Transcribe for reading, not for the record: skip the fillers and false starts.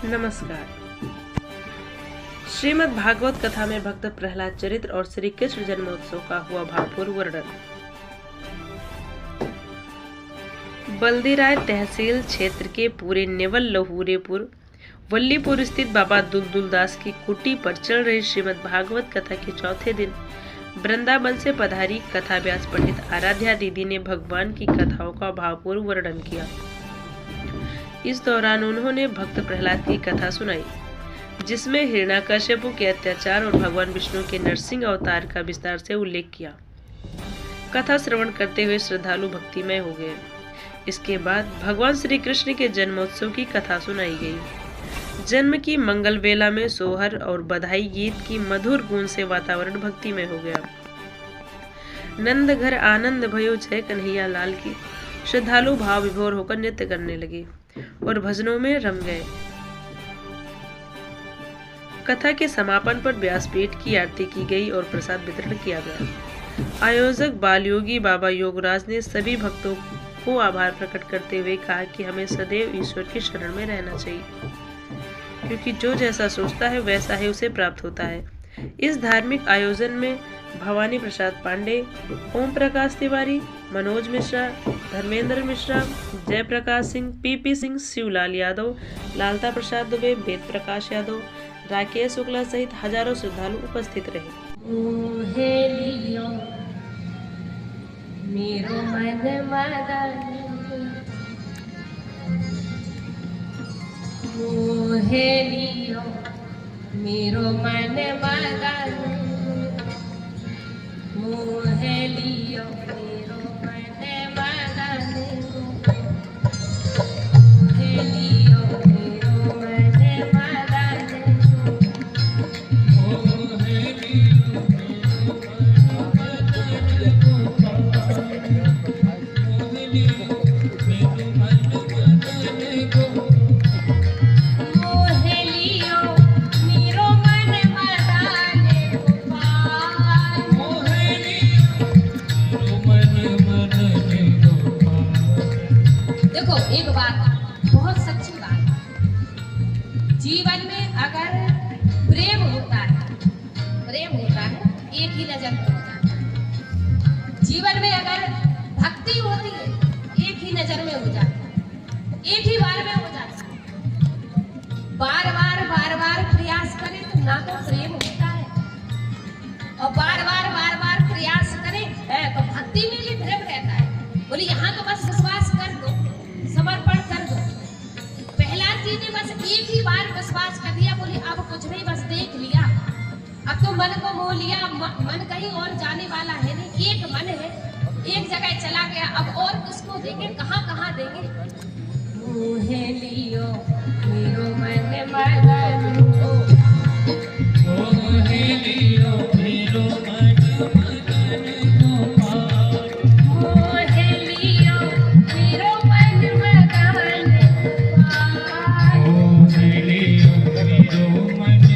नमस्कार। श्रीमद् भागवत कथा में भक्त प्रहलाद चरित्र और श्री कृष्ण जन्मोत्सव का हुआ भावपूर्ण वर्णन। बल्दीराय तहसील क्षेत्र के पूरे नेवल लहूरेपुर वल्लीपुर स्थित बाबा दुलदुल दास की कुटी पर चल रही श्रीमद् भागवत कथा के चौथे दिन वृंदावन से पधारी कथा व्यास पंडित आराध्या दीदी ने भगवान की कथाओं का भावपूर्ण वर्णन किया। इस दौरान उन्होंने भक्त प्रहलाद की कथा सुनाई, जिसमें हिरण्याकश्यपु के अत्याचार और भगवान विष्णु के नरसिंह अवतार का विस्तार से उल्लेख किया। कथा श्रवण करते हुए श्रद्धालु भक्तिमय हो गए। इसके बाद भगवान श्री कृष्ण के जन्मोत्सव की कथा सुनाई गई। जन्म की मंगल वेला में सोहर और बधाई गीत की मधुर गूंज से वातावरण भक्तिमय हो गया। नंद घर आनंद भयो जय कन्हैया लाल की श्रद्धालु भाव विभोर होकर नृत्य करने लगे और भजनों में रम गए। कथा के समापन पर व्यासपीठ की आरती की गई और प्रसाद वितरण किया गया। आयोजक बाल योगी बाबा योगराज ने सभी भक्तों को आभार प्रकट करते हुए कहा कि हमें सदैव ईश्वर की शरण में रहना चाहिए, क्योंकि जो जैसा सोचता है वैसा ही उसे प्राप्त होता है। इस धार्मिक आयोजन में भवानी प्रसाद पांडे, ओम प्रकाश तिवारी, मनोज मिश्रा, धर्मेंद्र मिश्रा, जयप्रकाश सिंह, पीपी सिंह, शिवलाल यादव, लालता प्रसाद दुबे, वेद प्रकाश यादव, राकेश शुक्ला सहित हजारों श्रद्धालु उपस्थित रहे। मेरो मन मोहे लियो, मेरो मन मदन मोहे लियो, मेरो मन मदन मोहे लियो, मेरो मन मदन मोहे लियो, मेरो मन एक बात बहुत सच्ची बात है। जीवन में अगर प्रेम होता है एक ही नजर में होता है। जीवन में अगर भक्ति होती है एक ही नजर में हो जाती है, एक ही बार में हो जाता है। बार बार प्रयास करें तो ना तो प्रेम होता है, और बार बार प्रयास करें तो भक्ति में भी प्रेम रहता है। बोले यहाँ तो बस विश्वास कर दो, समर्पण कर दो। प्रहलाद जी ने बस एक ही बार विश्वास कर दिया। बोले अब कुछ नहीं, बस देख लिया, अब तो मन को मोह लिया, मन कहीं और जाने वाला है नहीं, एक मन है, एक जगह चला गया, अब और किसको देंगे, कहाँ देंगे। मोहे लियो मेरो मन मदन, मोहे लियो मेरो मन मदन गोपाल, मोहे लियो मेरो मन मदन गोपाल, मोहे लियो मेरो मन